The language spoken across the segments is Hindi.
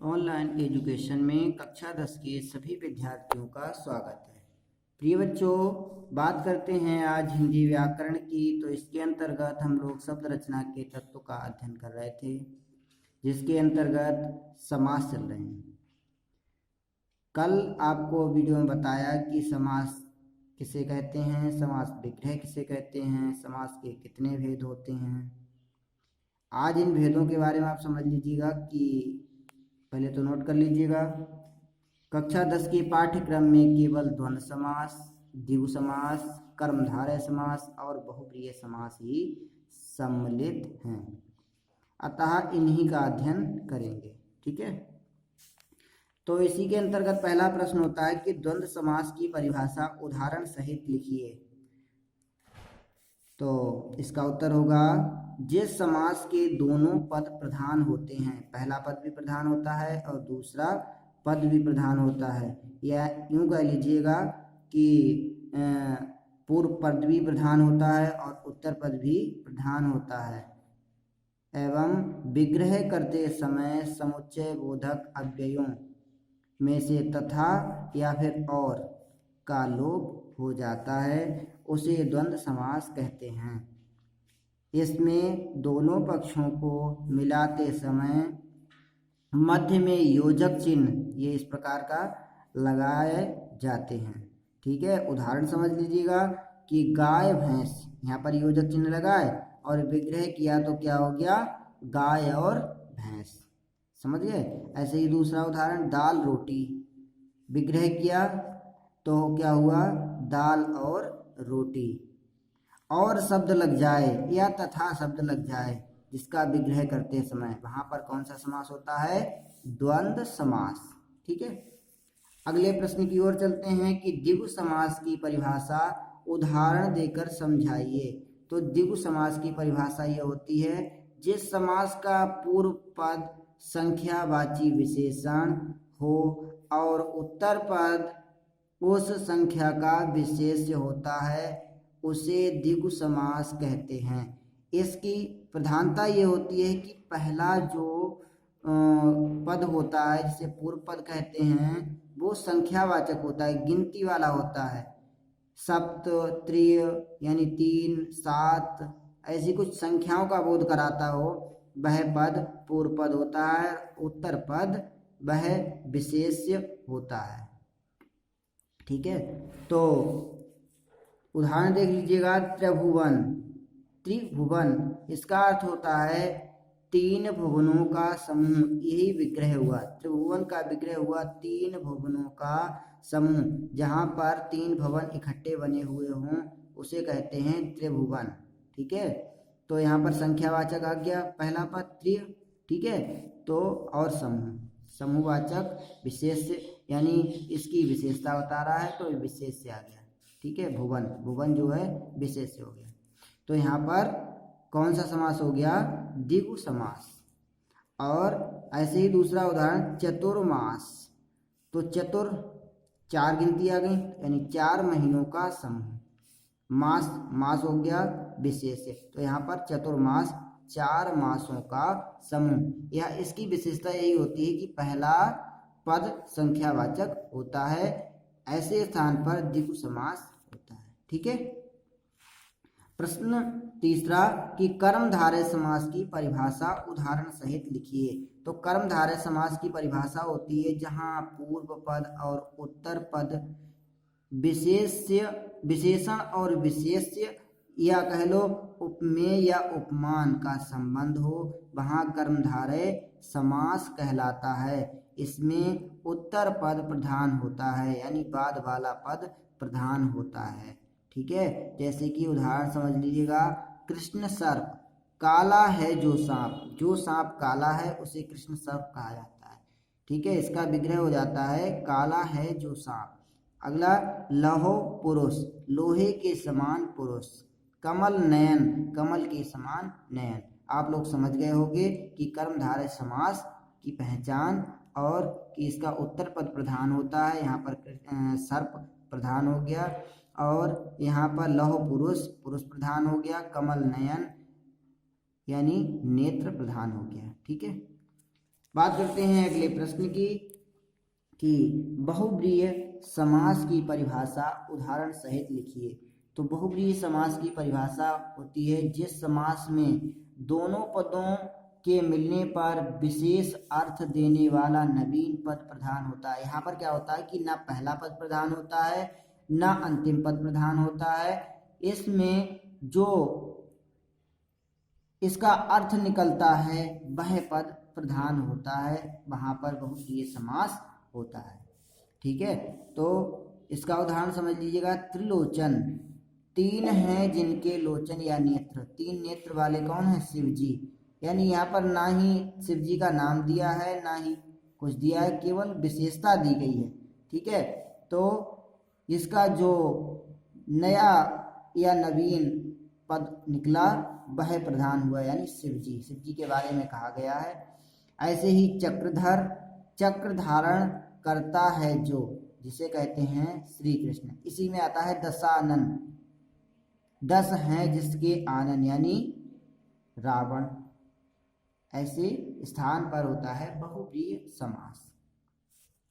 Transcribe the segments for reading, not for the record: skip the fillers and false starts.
ऑनलाइन एजुकेशन में कक्षा 10 के सभी विद्यार्थियों का स्वागत है। प्रिय बच्चों, बात करते हैं आज हिंदी व्याकरण की। तो इसके अंतर्गत हम लोग शब्द रचना के तत्व का अध्ययन कर रहे थे, जिसके अंतर्गत समास चल रहे हैं। कल आपको वीडियो में बताया कि समास किसे कहते हैं, समास विग्रह किसे कहते हैं, समास के कितने भेद होते हैं। आज इन भेदों के बारे में आप समझ लीजिएगा कि पहले तो नोट कर लीजिएगा, कक्षा 10 के पाठ्यक्रम में केवल द्वंद्व समास, द्विगु समास, कर्मधारय समास और बहुब्रीहि समास ही सम्मिलित हैं, अतः इन्हीं का अध्ययन करेंगे। ठीक है, तो इसी के अंतर्गत पहला प्रश्न होता है कि द्वंद्व समास की परिभाषा उदाहरण सहित लिखिए। तो इसका उत्तर होगा, जिस समास के दोनों पद प्रधान होते हैं, पहला पद भी प्रधान होता है और दूसरा पद भी प्रधान होता है, या यूं कह लीजिएगा कि पूर्व पद भी प्रधान होता है और उत्तर पद भी प्रधान होता है, एवं विग्रह करते समय समुच्चय बोधक अव्ययों में से तथा या फिर और का लोप हो जाता है, उसे द्वंद्व समास कहते हैं। इसमें दोनों पक्षों को मिलाते समय मध्य में योजक चिन्ह ये इस प्रकार का लगाए जाते हैं। ठीक है, उदाहरण समझ लीजिएगा कि गाय भैंस, यहाँ पर योजक चिन्ह लगाए और विग्रह किया तो क्या हो गया, गाय और भैंस। समझ गए। ऐसे ही दूसरा उदाहरण, दाल रोटी, विग्रह किया तो क्या हुआ, दाल और रोटी। और शब्द लग जाए या तथा शब्द लग जाए जिसका विग्रह करते समय, वहां पर कौन सा समास होता है, द्वंद्व समास। ठीक है, अगले प्रश्न की ओर चलते हैं कि द्विगु समास की परिभाषा उदाहरण देकर समझाइए। तो द्विगु समास की परिभाषा यह होती है, जिस समास का पूर्व पद संख्यावाची विशेषण हो और उत्तर पद उस संख्या का विशेष्य होता है, उसे द्विगु समास कहते हैं। इसकी प्रधानता ये होती है कि पहला जो पद होता है, जिसे पूर्व पद कहते हैं, वो संख्यावाचक होता है, गिनती वाला होता है। सप्त, त्रिय यानी 3, 7 ऐसी कुछ संख्याओं का बोध कराता हो, वह पद पूर्व पद होता है। उत्तर पद वह विशेष्य होता है। ठीक है, तो उदाहरण देख लीजिएगा, त्रिभुवन, त्रिभुवन इसका अर्थ होता है 3 भुवनों का समूह, यही विग्रह हुआ। त्रिभुवन का विग्रह हुआ 3 भुवनों का समूह, जहां पर 3 भवन इकट्ठे बने हुए हों, उसे कहते हैं त्रिभुवन। ठीक है, तो यहाँ पर संख्यावाचक आ गया पहला पद त्रि। ठीक है, तो और समूह, समूहवाचक विशेष यानी इसकी विशेषता बता रहा है, तो विशेष से आ गया। ठीक है, भुवन, भुवन जो है विशेष हो गया। तो यहाँ पर कौन सा समास हो गया, द्विगु समास। और ऐसे ही दूसरा उदाहरण, चतुर्मास। तो चतुर 4 गिनती आ गई, यानी 4 महीनों का समूह। मास, मास हो गया विशेष, तो यहाँ पर चतुर्मास 4 मासों का समूह। यह इसकी विशेषता यही होती है कि पहला पद संख्यावाचक होता है, ऐसे स्थान पर द्विगु समास होता है। ठीक है, प्रश्न तीसरा कि कर्मधारय समास की परिभाषा उदाहरण सहित लिखिए। तो कर्मधारय समास की परिभाषा होती है जहां पूर्व पद और उत्तर पद विशेषण और विशेष्य या कह लो उपमेय या उपमान का संबंध हो, वहां कर्मधारय समास कहलाता है। इसमें उत्तर पद प्रधान होता है, यानी बाद वाला पद प्रधान होता है। ठीक है, जैसे कि उदाहरण समझ लीजिएगा, कृष्ण सर्प, काला है जो सांप काला है उसे कृष्ण सर्प कहा जाता है। ठीक है, इसका विग्रह हो जाता है काला है जो सांप। अगला, लौह पुरुष, लोहे के समान पुरुष। कमल नयन, कमल के समान नयन। आप लोग समझ गए होंगे कि कर्मधारय समास की पहचान, और कि इसका उत्तर पद प्रधान होता है, यहाँ पर सर्प प्रधान हो गया, और यहाँ पर लौह पुरुष, पुरुष प्रधान हो गया, कमल नयन यानी नेत्र प्रधान हो गया। ठीक है, बात करते हैं अगले प्रश्न की कि बहुब्रीहि समास की परिभाषा उदाहरण सहित लिखिए। तो बहुब्रीहि समास की परिभाषा होती है जिस समास में दोनों पदों के मिलने पर विशेष अर्थ देने वाला नवीन पद प्रधान होता है। यहाँ पर क्या होता है कि ना पहला पद प्रधान होता है ना अंतिम पद प्रधान होता है, इसमें जो इसका अर्थ निकलता है वह पद प्रधान होता है, वहां पर बहुब्रीहि समास होता है। ठीक है, तो इसका उदाहरण समझ लीजिएगा। त्रिलोचन, तीन हैं जिनके लोचन या नेत्र, तीन नेत्र वाले कौन है? शिव जी। यानी यहाँ पर ना ही शिव जी का नाम दिया है ना ही कुछ दिया है, केवल विशेषता दी गई है। ठीक है, तो इसका जो नया या नवीन पद निकला वह प्रधान हुआ, यानी शिव जी, शिव जी के बारे में कहा गया है। ऐसे ही चक्रधर, चक्र धारण करता है जो, जिसे कहते हैं श्री कृष्ण। इसी में आता है दशानन, 10 हैं जिसके आनन, यानी रावण। ऐसे स्थान पर होता है बहुब्रीहि समास।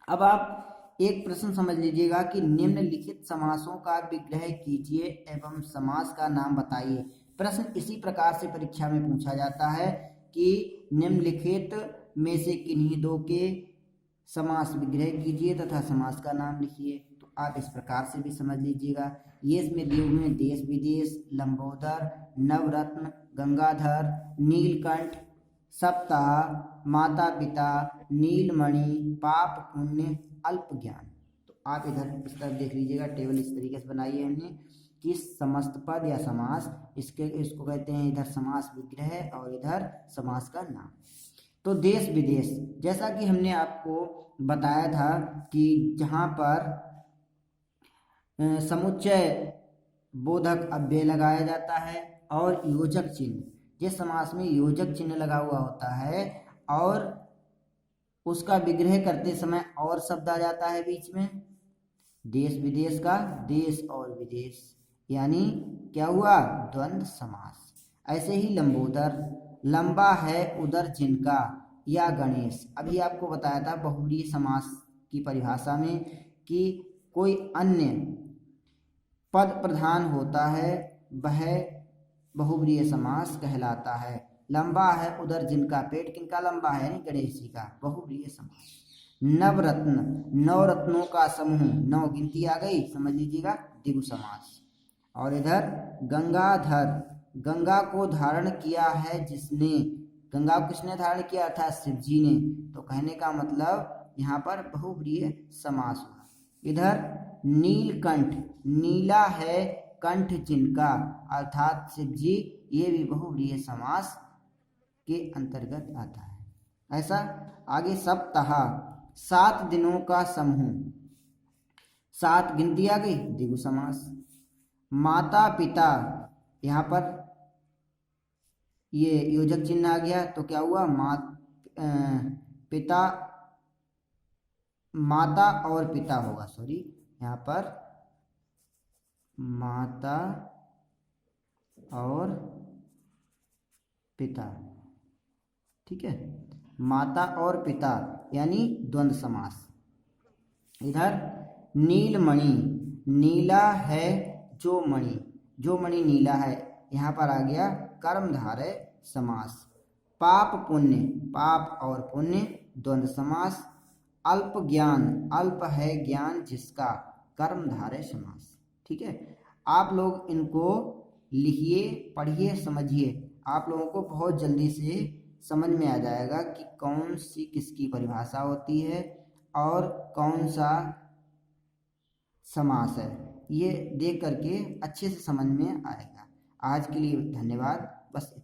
अब आप एक प्रश्न समझ लीजिएगा कि निम्नलिखित समासों का विग्रह कीजिए एवं समास का नाम बताइए। प्रश्न इसी प्रकार से परीक्षा में पूछा जाता है कि निम्नलिखित में से किन्हीं दो के समास विग्रह कीजिए तथा समास का नाम लिखिए। तो आप इस प्रकार से भी समझ लीजिएगा। ये इसमें दिए हुए हैं देश विदेश, लंबोदर, नवरत्न, गंगाधर, नीलकंठ, सप्ताह, माता पिता, नीलमणि, पाप पुण्य, अल्प ज्ञान। तो आप इधर इस तरफ देख लीजिएगा, टेबल इस तरीके से बनाई है हमने कि समस्त पद या समास, इसको कहते हैं इधर समास विग्रह और इधर समास का नाम। तो देश विदेश, जैसा कि हमने आपको बताया था कि जहाँ पर समुच्चय बोधक अव्यय लगाया जाता है और योजक चिन्ह, जिस समास में योजक चिन्ह लगा हुआ होता है और उसका विग्रह करते समय और शब्द आ जाता है बीच में, देश विदेश का देश और विदेश, यानी क्या हुआ? द्वंद्व समास। ऐसे ही लंबोदर, लंबा है उदर जिनका, या गणेश। अभी आपको बताया था बहुब्रीहि समास की परिभाषा में कि कोई अन्य पद प्रधान होता है वह बहुब्रीहि समास कहलाता है। लंबा है उदर जिनका, पेट किनका लंबा है? यानी गणेश जी का, बहुब्रीहि समास। नवरत्न, नौ रत्नों का समूह, 9 गिनती आ गई, समझ लीजिएगा, द्विगु समास। और इधर गंगाधर, गंगा को धारण किया है जिसने, गंगा को किसने धारण किया? अर्थात शिव जी ने। तो कहने का मतलब यहाँ पर बहुब्रीहि समास हुआ। इधर नीलकंठ, नीला है कंठ जिनका, अर्थात शिव जी, ये भी बहुब्रीहि समास के अंतर्गत आता है। ऐसा आगे सप्ताह, 7 दिनों का समूह, 7 गिनती आ गई, द्विगु समास। माता पिता, यहाँ पर ये योजक चिन्ह आ गया तो क्या हुआ? पिता, माता और पिता होगा, सॉरी, यहाँ पर माता और पिता। ठीक है, माता और पिता यानी द्वंद्व समास। इधर नीलमणि, नीला है जो मणि, जो मणि नीला है, यहाँ पर आ गया कर्मधारय समास। पाप पुण्य, पाप और पुण्य द्वंद्व समास। अल्प ज्ञान, अल्प है ज्ञान जिसका, कर्मधारय समास। ठीक है, आप लोग इनको लिखिए, पढ़िए, समझिए, आप लोगों को बहुत जल्दी से समझ में आ जाएगा कि कौन सी किसकी परिभाषा होती है और कौन सा समास है। ये देख करके अच्छे से समझ में आएगा। आज के लिए धन्यवाद, बस।